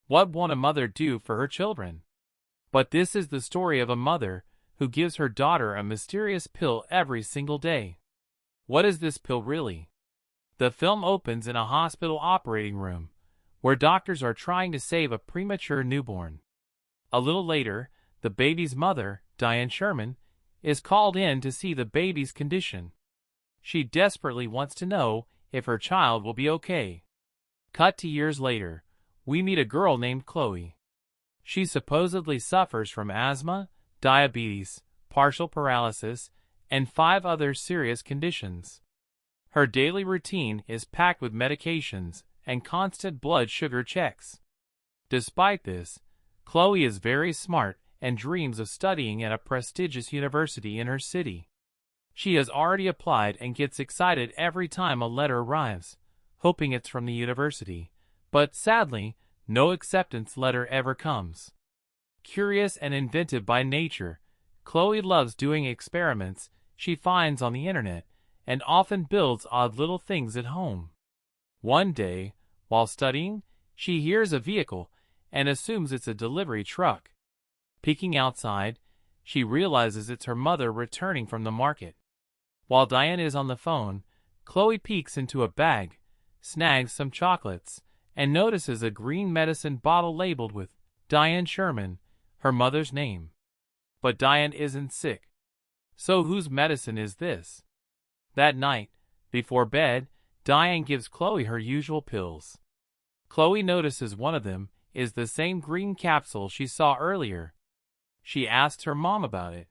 What won't a mother do for her children? But this is the story of a mother who gives her daughter a mysterious pill every single day. What is this pill really? The film opens in a hospital operating room, where doctors are trying to save a premature newborn. A little later, the baby's mother, Diane Sherman, is called in to see the baby's condition. She desperately wants to know if her child will be okay. Cut to years later, we meet a girl named Chloe. She supposedly suffers from asthma, diabetes, partial paralysis, and 5 other serious conditions. Her daily routine is packed with medications and constant blood sugar checks. Despite this, Chloe is very smart and dreams of studying at a prestigious university in her city. She has already applied and gets excited every time a letter arrives, hoping it's from the university, but sadly, no acceptance letter ever comes. Curious and inventive by nature, Chloe loves doing experiments she finds on the internet and often builds odd little things at home. One day, while studying, she hears a vehicle and assumes it's a delivery truck. Peeking outside, she realizes it's her mother returning from the market. While Diane is on the phone, Chloe peeks into a bag, snags some chocolates, and notices a green medicine bottle labeled with Diane Sherman, her mother's name. But Diane isn't sick. So whose medicine is this? That night, before bed, Diane gives Chloe her usual pills. Chloe notices one of them is the same green capsule she saw earlier. She asks her mom about it.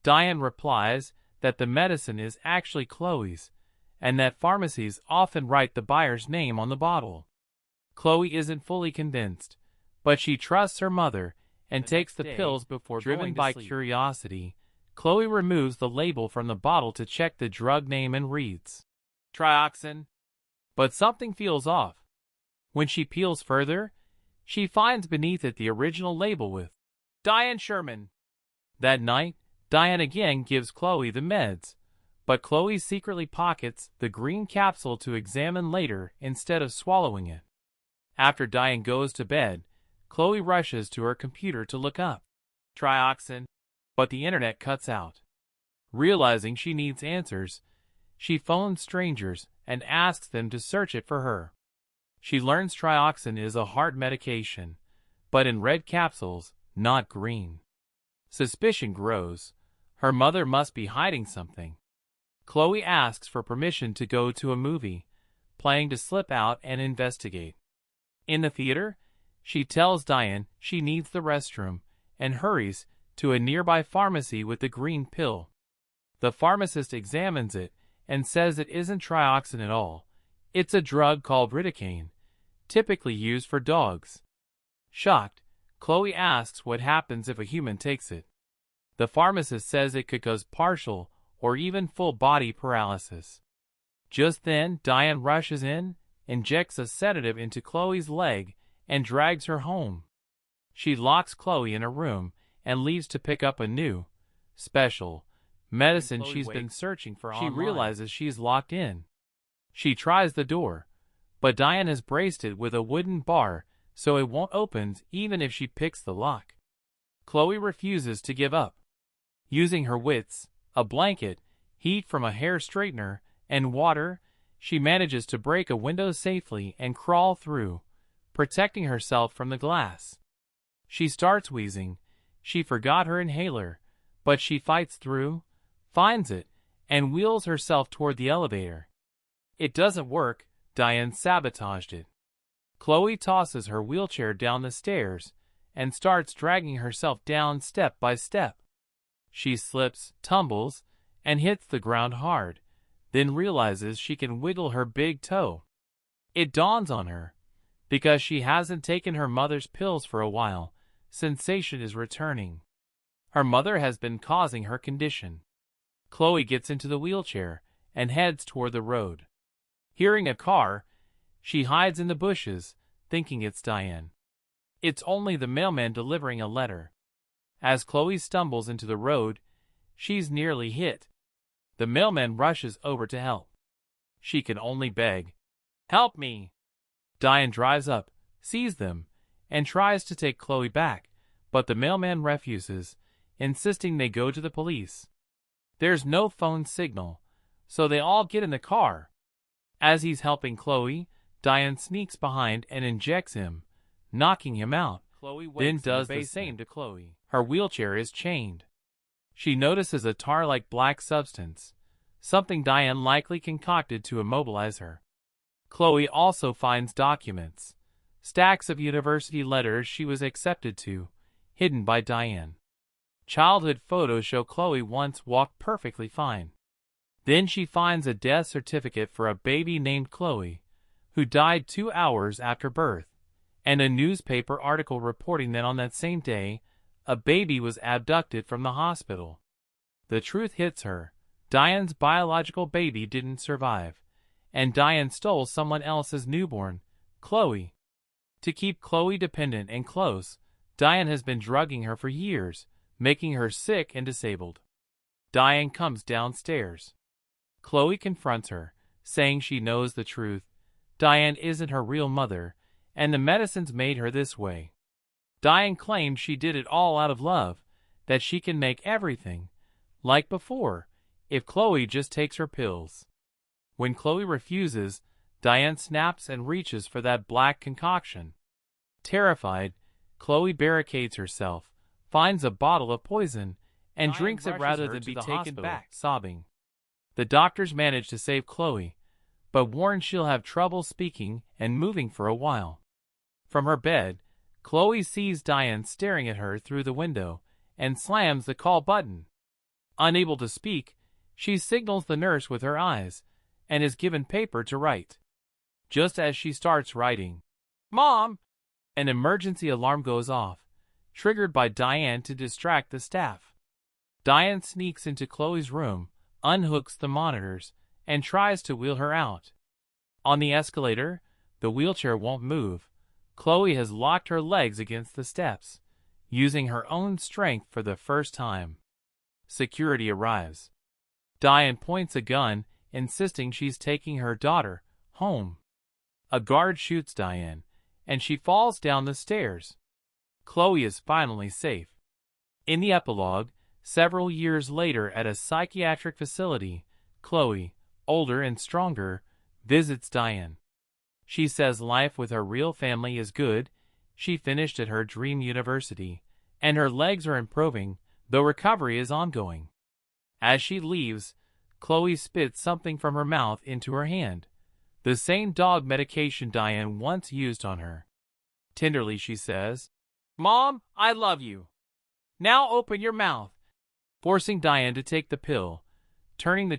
Diane replies that the medicine is actually Chloe's, and that pharmacies often write the buyer's name on the bottle. Chloe isn't fully convinced, but she trusts her mother and takes the pills before going to sleep. Driven by curiosity, Chloe removes the label from the bottle to check the drug name and reads, Trioxin. But something feels off. When she peels further, she finds beneath it the original label with Diane Sherman. That night, Diane again gives Chloe the meds, but Chloe secretly pockets the green capsule to examine later instead of swallowing it. After Diane goes to bed, Chloe rushes to her computer to look up Trioxin, but the internet cuts out. Realizing she needs answers, she phones strangers and asks them to search it for her. She learns Trioxin is a heart medication, but in red capsules, not green. Suspicion grows. Her mother must be hiding something. Chloe asks for permission to go to a movie, planning to slip out and investigate. In the theater, she tells Diane she needs the restroom and hurries to a nearby pharmacy with the green pill. The pharmacist examines it and says it isn't trioxin at all. It's a drug called lidocaine, typically used for dogs. Shocked, Chloe asks what happens if a human takes it. The pharmacist says it could cause partial or even full body paralysis. Just then, Diane rushes in, injects a sedative into Chloe's leg, and drags her home. She locks Chloe in a room and leaves to pick up a new, special medicine she's been searching for online. She realizes she's locked in. She tries the door, but Diane has braced it with a wooden bar so it won't open even if she picks the lock. Chloe refuses to give up. Using her wits, a blanket, heat from a hair straightener, and water, she manages to break a window safely and crawl through, protecting herself from the glass. She starts wheezing. She forgot her inhaler, but she fights through, finds it, and wheels herself toward the elevator. It doesn't work. Diane sabotaged it. Chloe tosses her wheelchair down the stairs and starts dragging herself down step by step. She slips, tumbles, and hits the ground hard, then realizes she can wiggle her big toe. It dawns on her. Because she hasn't taken her mother's pills for a while, sensation is returning. Her mother has been causing her condition. Chloe gets into the wheelchair and heads toward the road. Hearing a car, she hides in the bushes, thinking it's Diane. It's only the mailman delivering a letter. As Chloe stumbles into the road, she's nearly hit. The mailman rushes over to help. She can only beg, "Help me!" Diane drives up, sees them, and tries to take Chloe back, but the mailman refuses, insisting they go to the police. There's no phone signal, so they all get in the car. As he's helping Chloe, Diane sneaks behind and injects him, knocking him out. Chloe then does the same to Chloe. Her wheelchair is chained. She notices a tar-like black substance, something Diane likely concocted to immobilize her. Chloe also finds documents, stacks of university letters she was accepted to, hidden by Diane. Childhood photos show Chloe once walked perfectly fine. Then she finds a death certificate for a baby named Chloe, who died 2 hours after birth, and a newspaper article reporting that on that same day, a baby was abducted from the hospital. The truth hits her. Diane's biological baby didn't survive, and Diane stole someone else's newborn, Chloe. To keep Chloe dependent and close, Diane has been drugging her for years, making her sick and disabled. Diane comes downstairs. Chloe confronts her, saying she knows the truth. Diane isn't her real mother, and the medicines made her this way. Diane claimed she did it all out of love, that she can make everything like before, if Chloe just takes her pills. When Chloe refuses, Diane snaps and reaches for that black concoction. Terrified, Chloe barricades herself, finds a bottle of poison, and Diane drinks it rather than be taken back, sobbing. The doctors manage to save Chloe, but warn she'll have trouble speaking and moving for a while. From her bed, Chloe sees Diane staring at her through the window and slams the call button. Unable to speak, she signals the nurse with her eyes and is given paper to write. Just as she starts writing, "Mom!" an emergency alarm goes off, triggered by Diane to distract the staff. Diane sneaks into Chloe's room, unhooks the monitors, and tries to wheel her out. On the escalator, the wheelchair won't move. Chloe has locked her legs against the steps, using her own strength for the first time. Security arrives. Diane points a gun, insisting she's taking her daughter home. A guard shoots Diane, and she falls down the stairs. Chloe is finally safe. In the epilogue, several years later at a psychiatric facility, Chloe, older and stronger, visits Diane. She says life with her real family is good, she finished at her dream university, and her legs are improving, though recovery is ongoing. As she leaves, Chloe spits something from her mouth into her hand, the same dog medication Diane once used on her. Tenderly she says, "Mom, I love you. Now open your mouth," forcing Diane to take the pill, turning the